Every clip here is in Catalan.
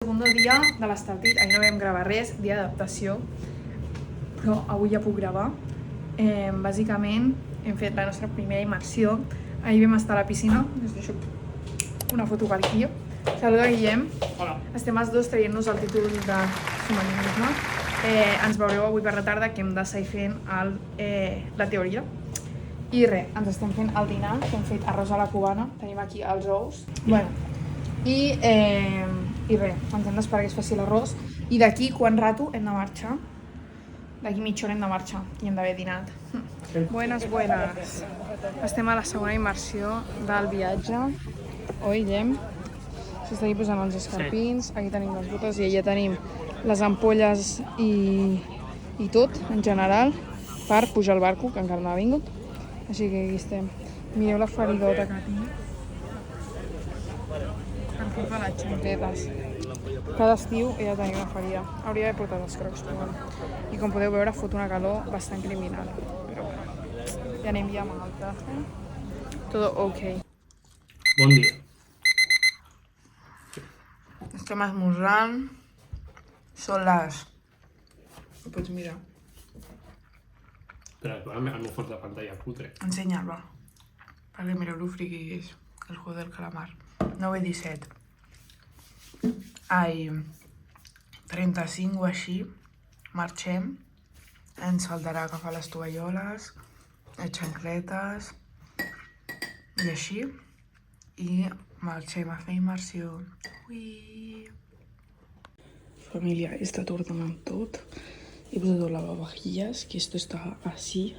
Segundo dia de l'Estartit, ahir no vam gravar res, dia d'adaptació, però avui ja puc gravar. Bàsicament hem fet la nostra primera immersió. Ahir vam estar a la piscina, us deixo una foto per aquí. Saluda, Guillem. Hola. Estem els dos traient-nos el títol de submarinisme. Ens veureu avui per la tarda que hem de seguir fent la teoria. I res, ens estem fent el dinar, que hem fet arròs a la cubana, tenim aquí els ous. Bueno, i res, ens hem d'esperar que es faci l'arròs. I d'aquí, quan rato, hem de marxar. D'aquí mitja hora hem de marxar i hem d'haver dinat. Buenas. Estem a la segona immersió del viatge. Oi, Guillem? S'està aquí posant els escarpins, aquí tenim les botes i allà tenim les ampolles i tot, en general, per pujar al barco, que encara no ha vingut. Així que aquí estem. Mireu la feridota que tinc. Per fer les xanquetes. Cada estiu he de tenir una ferida. Hauria d'haver portat els crocs, però bueno. I com podeu veure, fot una calor bastant criminal. Però bueno, ja anem ja amb el traje. Todo ok. Bon dia. Estem esmorzant. Són les... Ho pots mirar? Espera, tu ara el meu fons de pantalla cutre. Ensenya'l, va. Perquè mireu lo friqui que és. El juego del calamar. 9:17. Ai, 35 o així. Marxem. Ens faltarà agafar les tovalloles, les xancletes i així. I marxem a fer immersió. Ui! Família, he estat ordenant tot. He posat el lavavajillas, que esto está así.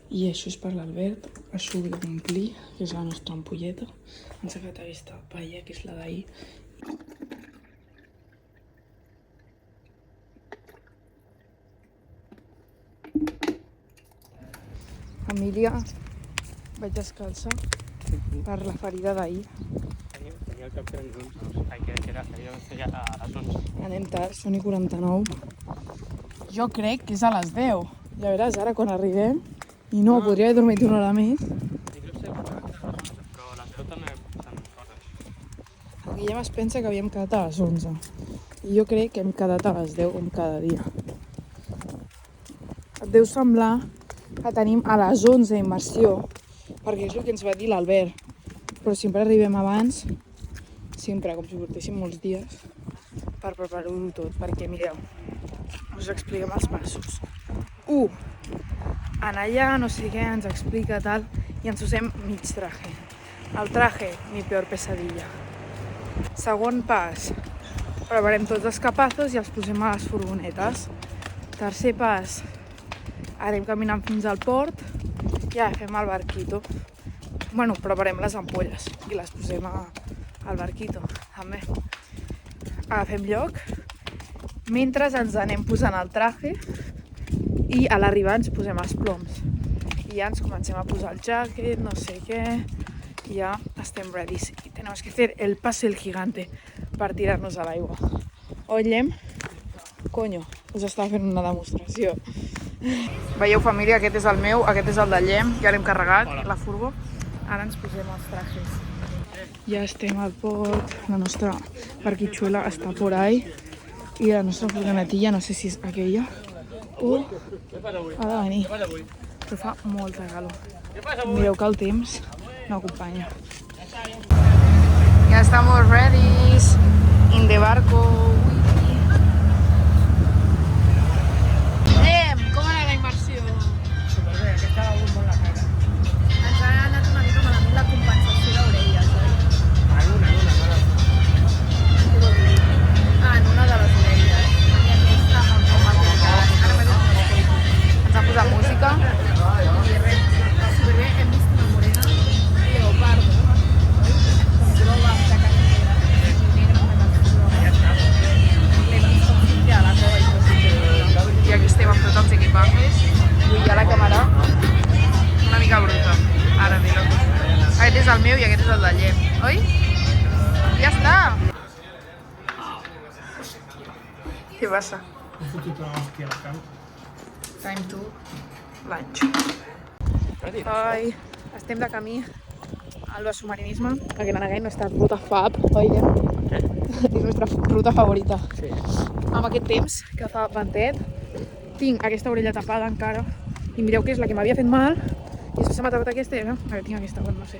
I això és per l'Albert. Això ho he de complir, que és la nostra ampolleta. Ens ha quedat aquesta paella, que és la d'ahir. Família, vaig descalça per la ferida d'ahir. Tenia el cap que eren junts. Ai, que era a les 11. Anem tard, són i 49. Jo crec que és a les 10. Ja veràs, ara quan arribem. I no, podria haver dormit una hora més. Però les 10 també estan fores. El Guillem es pensa que havíem quedat a les 11. I jo crec que hem quedat a les 10 com cada dia. Et deu semblar que tenim a les 11 immersió, perquè és el que ens va dir l'Albert. Però sempre arribem abans, sempre, com si portéssim molts dies, per preparar-ho tot, perquè mireu, us expliquem els passos. 1. Anar allà, no sé què, ens explica tal, i ens usem mig traje. El traje, mi peor pesadilla. Segon pas, preparem tots els capazos i els posem a les furgonetes. Tercer pas, anem caminant fins al port i agafem el barquito. Bueno, preparem les ampolles i les posem al barquito, també. Agafem lloc, mentre ens anem posant el traje i a l'arribar ens posem els ploms. I ja ens comencem a posar el jacket, no sé què, i ja estem ready. I tenemos que hacer el pase el gigante per tirar-nos a l'aigua. Ollem? Coño, us estava fent una demostració. Veieu, família, aquest és el meu, aquest és el de Llem, ja l'hem carregat, la furgo. Ara ens posem els trajes. Ja estem al port, la nostra barquitxuela està por ahí i la nostra furgonetilla, no sé si és aquella o ha de venir, però fa molta calor. Mireu que el temps no acompanya. Ja estamos ready in the barco. Com ha anat la immersió? Superbé, aquesta ha hagut molt la cara. Ens ha anat una mica malament la compensació d'orelles, oi? En una, no la... En una de les orelles. I aquesta amb com a trencat. Ara mateix ens ha posat música. I res, superbé, hem vist una morena leopardo. Com groga, amb taca negra. Ja està. L'hem vist com sortia a la cova i tot. I aquí estem amb tots els equipatges. I ja la càmera una mica bruta. Ara mira. Aquest és el meu i aquest és el de Llem, oi? Ja està! Què passa? He fotut una hòstia al camp. Time to lunch. Ai, estem de camí Alba submarinisme, perquè l'Anna nuestra ruta fab, oye, Què? és nuestra ruta favorita. Sí. Amb aquest temps que fa ventet, tinc aquesta orella tapada encara, i mireu que és la que m'havia fet mal, i després se m'ha tapat aquesta, no? A veure, tinc aquesta, bueno, no sé.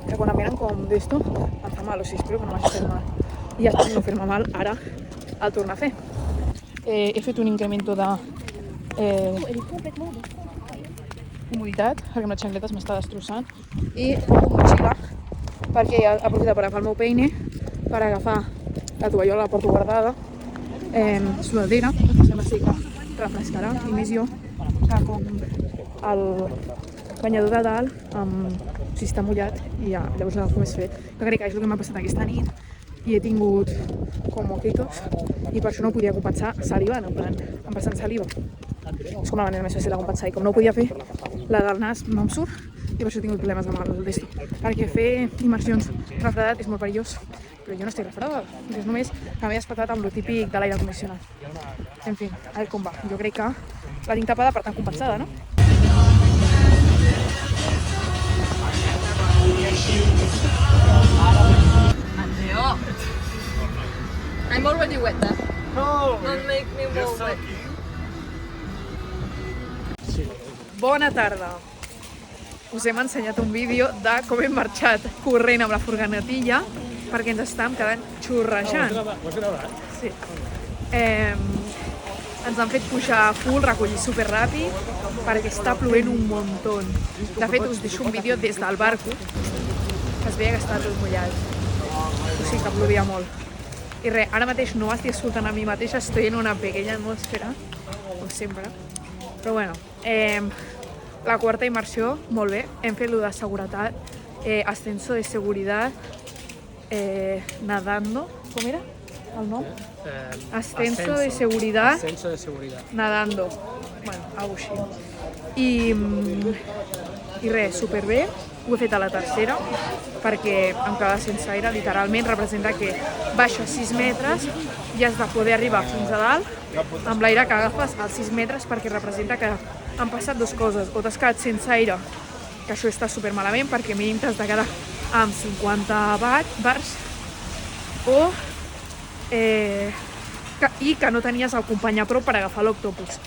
Que quan em venen com d'esto, em fa mal, o sigui, espero que no m'hagi fet mal. I ja espero no fer-me mal, ara el torno a fer. He fet un incremento de comoditat, perquè amb les xancletes m'està destrossant, i porto motxilla, perquè he aprofitat per agafar el meu peine, per agafar la tovallola, la porto guardada, sudadera, sembla ser que refrescarà, i més jo, que com el banyador de dalt, si està mullat, i ja, llavors l'agafo més fred. Jo crec que és el que m'ha passat aquesta nit, i he tingut com moquitos, i per això no podia compensar salivant, en plan, empassant saliva. És com la manera més fàcil de compensar, i com no ho podia fer, la del nas no em surt, i per això he tingut problemes amb el d'esto. Perquè fer immersions refredat és molt perillós, però jo no estic refredada, és només que m'he despertat amb lo típic de l'aire condicionat. En fi, a veure com va. Jo crec que la tinc tapada, per tant compensada, no? Andrea, I'm already wet then. No! Don't make me more wet. Bona tarda. Us hem ensenyat un vídeo de com hem marxat corrent amb la furgonetilla perquè ens estàvem quedant xurrejant. Ho has gravat? Sí. Ens han fet pujar a full, recollir superràpid perquè està plovent un muntó. De fet, us deixo un vídeo des del barco que es veia que estava tot mullat. O sigui que plovia molt. I res, ara mateix no m'estic escoltant a mi mateixa, estoy en una pequeña atmosfera, com sempre. Però bueno, la quarta immersió, molt bé. Hem fet lo de seguretat, ascenso de seguridad, nadando, com era el nom? Ascenso de seguridad, Ascenso de seguridad. nadando. Bueno, algo així. I res, superbé. Ho he fet a la tercera, perquè em quedava sense aire, literalment representa que baixes 6 metres i has de poder arribar fins a dalt amb l'aire que agafes als 6 metres, perquè representa que han passat dues coses, o t'has quedat sense aire, que això està super malament perquè mínim t'has de quedar amb 50 bars, o i que no tenies el company a prop per agafar l'octopus.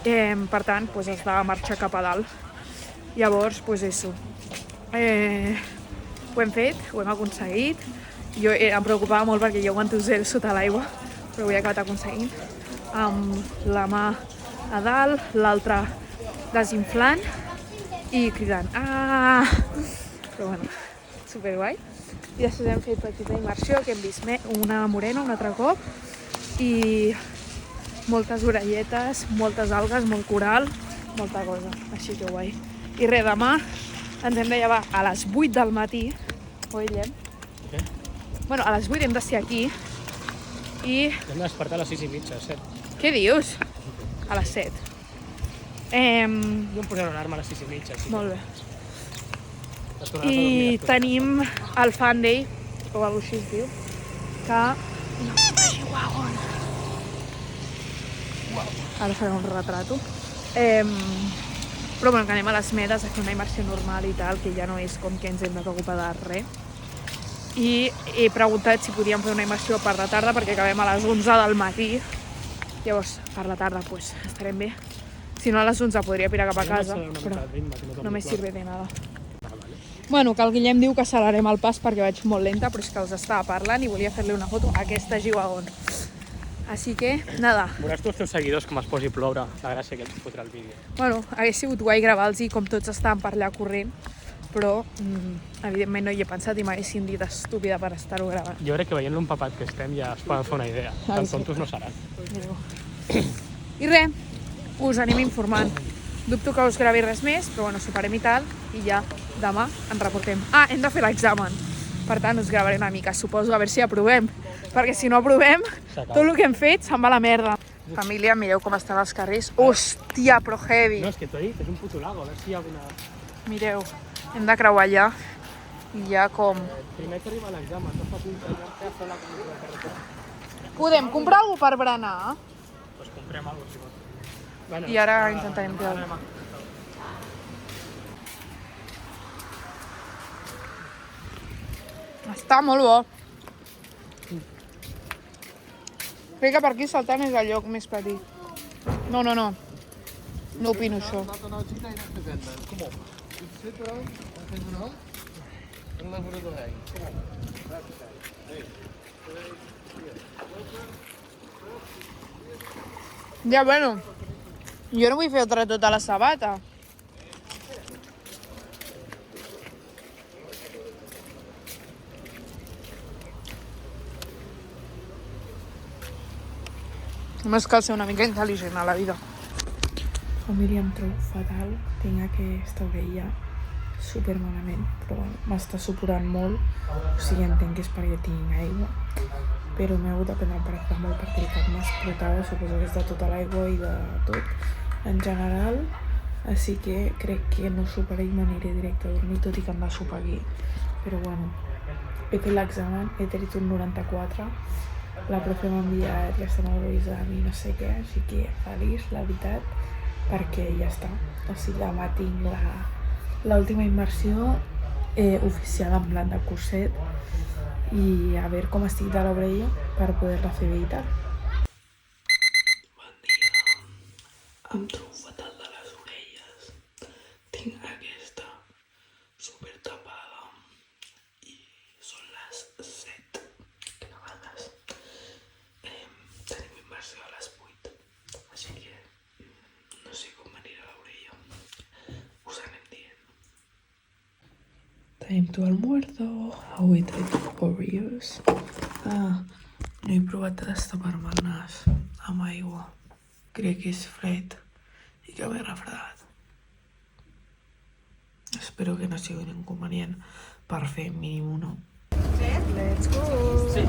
Per tant, has de marxar cap a dalt. Llavors, això. Ho hem fet, ho hem aconseguit. Jo em preocupava molt perquè jo aguanto zero sota l'aigua, però ho he acabat aconseguint. Amb la mà a dalt, l'altra desinflant i cridant. Ah! Però bueno, superguai. I després hem fet petita immersió, que hem vist una morena un altre cop, i moltes orelletes, moltes algues, molt coral, molta cosa, així que guai. I res, demà ens hem de llevar a les 8 del matí, oillem? Què? Bueno, a les 8 hem de ser aquí i... Hem de despertar a les 6:30, 7. Què dius? A les 7. Jo em posaré una alarma a les 6:30. Sí. Molt bé. Les tornaràs a I dormir, tenim el Fan Day, o alguna cosa així es diu, que... No, Chihuahua. Ara faré un retrato. Però bueno, que anem a les medes a fer una immersió normal i tal, que ja no és com que ens hem de preocupar de res. I he preguntat si podíem fer una immersió per la tarda, perquè acabem a les 11 del matí. Llavors, per la tarda, estarem bé. Si no, a les 11 podria pirar cap a casa, però no me sirve de nada. Bueno, que el Guillem diu que accelerem el pas perquè vaig molt lenta, però és que els estava parlant i volia fer-li una foto a aquesta Chihuahua. Així que, nada. Veuràs tu els teus seguidors com es posi a ploure la gràcia que ens fotrà el vídeo. Bueno, hagués sigut guai gravar-los com tots estaven per allà corrent, però evidentment no hi he pensat i m'haguessin dit estúpida per estar-ho gravant. Jo crec que veient l'empapat que estem ja es poden fer una idea. Tan tontos no seran. I res, us anem informant. Dubto que us gravi res més, però bueno, superem i tal, i ja demà ens reportem. Ah, hem de fer l'examen. Per tant, us gravaré una mica, suposo, a veure si aprovem. Perquè si no aprovem, tot el que hem fet se'n va a la merda. Família, mireu com estan els carrers. Hòstia, però heavy. No, és que t'ho he dit, és un puto lago, a veure si hi ha alguna... Mireu, hem de creuar allà i ja com... Primer que arriba l'examen, no fa punta, ja hem fet la comunitat de carretera. Podem comprar alguna per berenar? Doncs comprem alguna cosa, si vols. Bueno, I ara intentarem quedar. Està molt bo. Crec que per aquí saltant és el lloc més petit. No. No opino això. Ja, bueno. Jo no vull fer tota la sabata. Només cal ser una mica intel·ligent a la vida. Família, em trobo fatal. Tinc aquesta orella super malament, però m'està supurant molt. O sigui, entenc que és perquè tinc aigua, però m'he hagut de prendre el paracetamol perquè el cap m'explotava, suposo que és de tota l'aigua i de tot en general. Així que crec que no soparé i m'aniré directe a dormir, tot i que em va sopar aquí. Però bueno, he fet l'examen, he tret un 94. La profe m'ha enviat que estem al examen i no sé què, així que feliç, la veritat, perquè ja està. O sigui, demà tinc l'última immersió oficial en plan de curset i a veure com estic de l'orella per poder-la fer bé i tal. Bon dia. Em trobo fatal de les orelles. Tinc aquesta super tapada i són les 7 gravades. Tenim immersió a les 8, així que no sé com m'anirà l'orella. Us anem dient. Time to almuerzo. Avui he tret Oreos. No he provat de destapar-me el nas amb aigua. Crec que és fred i que m'he refredat. Espero que no sigui un inconvenient per fer mínim uno. Let's go! Sí.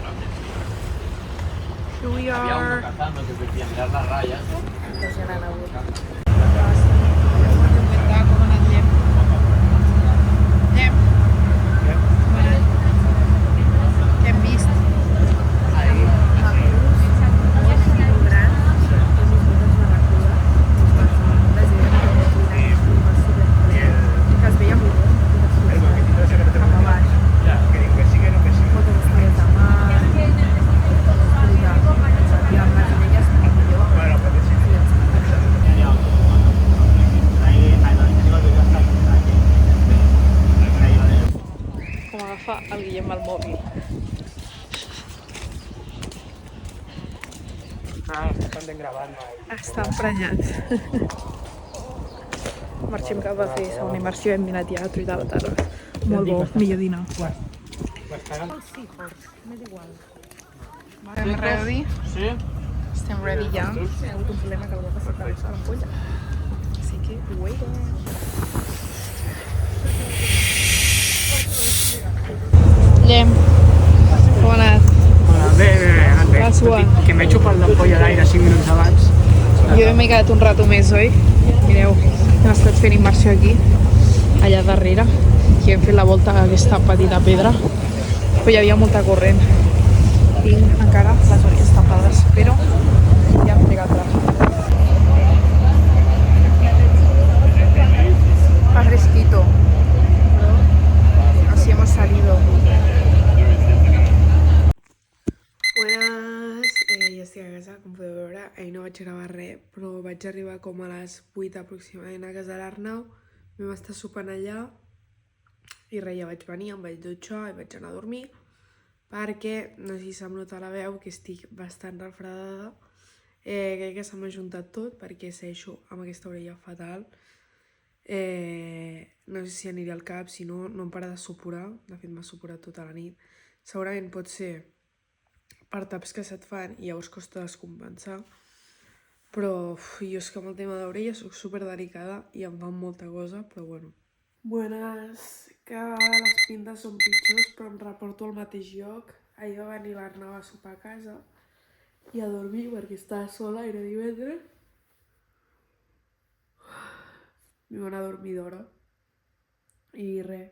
Here we Había are. uno cazando que prefería mirar las rayas. Com agafa el Guillem al mòbil. Estan gravant. Està emprenyat. Marxem cap a fer segona immersió, hem dinat ja a Truita a la tarda. Molt bo, millor dinar. Estem ready? Sí? Estem ready ja. He hagut un problema que el va passar per l'ampolla. Així que, waiting. Guillem, com ha anat? Bé. La sua. Que m'he xupat l'ampolla d'aire 5 minuts abans. Jo m'he quedat un rato més, oi? Mireu, hem estat fent immersió aquí, allà darrere, i hem fet la volta a aquesta petita pedra, però hi havia molta corrent. Tinc encara les orelles tapades, però ja em pega atrás. Fa fresquito. Así hemos salido. Buenas, ja estic a casa, com podeu veure. Ahir no vaig gravar res, però vaig arribar com a les 8 aproximadament a casa de l'Arnau. Vam estar sopant allà i res, ja vaig venir, em vaig dutxar i vaig anar a dormir perquè, no sé si se'm nota la veu, que estic bastant refredada. Crec que se m'ha juntat tot perquè segueixo amb aquesta orella fatal. No sé si aniré al cap, si no, no em para de supurar. De fet, m'ha supurat tota la nit. Segurament pot ser per taps que se't fan i llavors costa descompensar. Però jo és que amb el tema d'orella soc super delicada i em fan molta cosa, però bueno. Buenas, que les pintes són pitjors, però em reporto al mateix lloc. Ahir va venir l'Arnau a sopar a casa i a dormir perquè estava sola, era divendres. M'hi va anar a dormir d'hora. I res,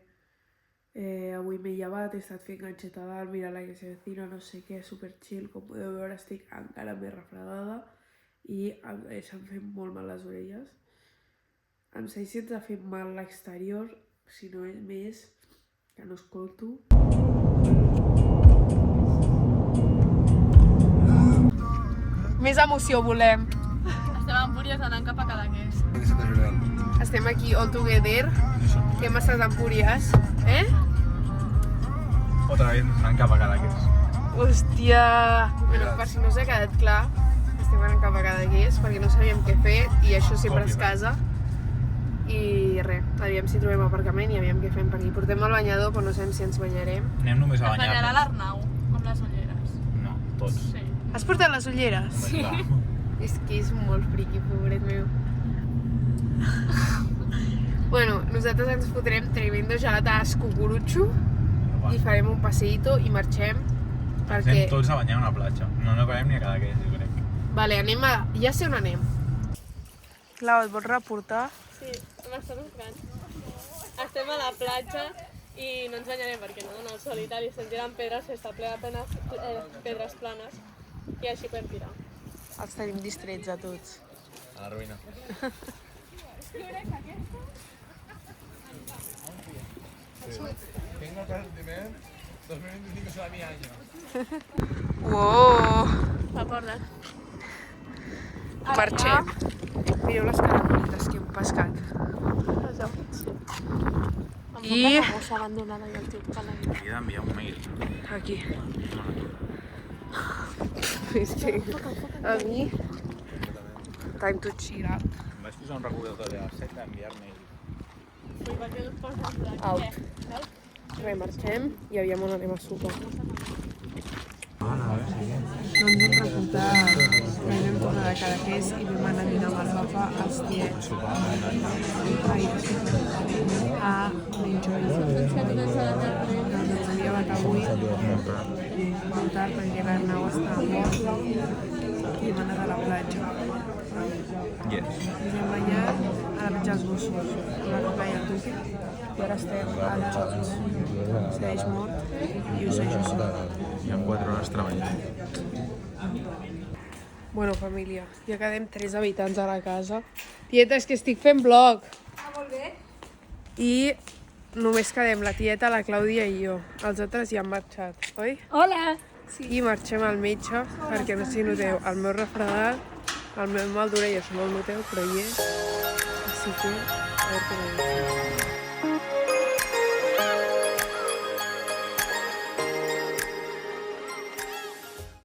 avui m'he llevat, he estat fent ganxeta a dalt, mira la que se vecina, no sé què, super chill. Com podeu veure, estic encara més refredada i se'm fan molt mal les orelles. Em segueix sense fer mal l'exterior, si no és més, que no escolto. emoció volem. Estem a Empúries anant cap a Cadaqués. Estem aquí all together, que hem estat a Empúries. Otra vez anant cap a Cadaqués. Hòstia! Bueno, per si no s'ha quedat clar, estem anant cap a Cadaqués perquè no sabíem què fer i això sempre es casa. I res, aviam si trobem aparcament i aviam què fem per aquí. Portem el banyador, però no sabem si ens banyarem. Anem només a Es banyarà banyar-nos. l'Arnau, amb les ulleres. No, tots. Sí. Has portat les ulleres? Sí. És que és molt friqui, pobret meu. Bueno, nosaltres ens fotrem tremendo gelatàs cucurutxo i farem un passeïto i marxem perquè... Anem tots a banyar a una platja. No acabem ni a Cadaqués, jo crec. Vale, anem a... Ja sé on anem. Clau, et vols reportar? Sí, m'està buscant. Estem a la platja i no ens banyarem perquè no dona el sol i tal, i estem tirant pedres, està ple de pedres planes i així podem tirar. Els tenim distrets a tots. A la ruïna. Tengo que tener 2025 será mi año. Uoh! La porta. Marxem. Mireu les caracolites que hem pescat. I... La bossa abandonada i el tio tocant la guitarra. He d'enviar un mail. Aquí. Sí. A mi... Time to chill out. Em vaig posar un recordatori a les 7 d'enviar mail. Ui, per què no et poses aquí? Out. Res, marxem i aviam on anem a sopar. No ens hem reportat que vam tornar de Cadaqués i vam anar a dinar amb el papa als tiets. A l'enjoy. Doncs ens havia acabat avui molt tard perquè l'Arnau estava mort i hem anat a la platja. Yes. Ens hem banyat a la platja dels gossos, a la playa del Duque. I ara estem a la segueix mort i ho sé jo sola. Hi ha 4 hores treballant. Bueno, família, ja quedem 3 habitants a la casa. Tieta, és que estic fent vlog. Ah, molt bé. I només quedem la tieta, la Clàudia i jo. Els altres ja han marxat, oi? Hola! I marxem al metge, perquè no sé si noteu el meu refredat, el meu mal d'orelles no el noteu, però hi és. Així que, a veure què m'ho diu.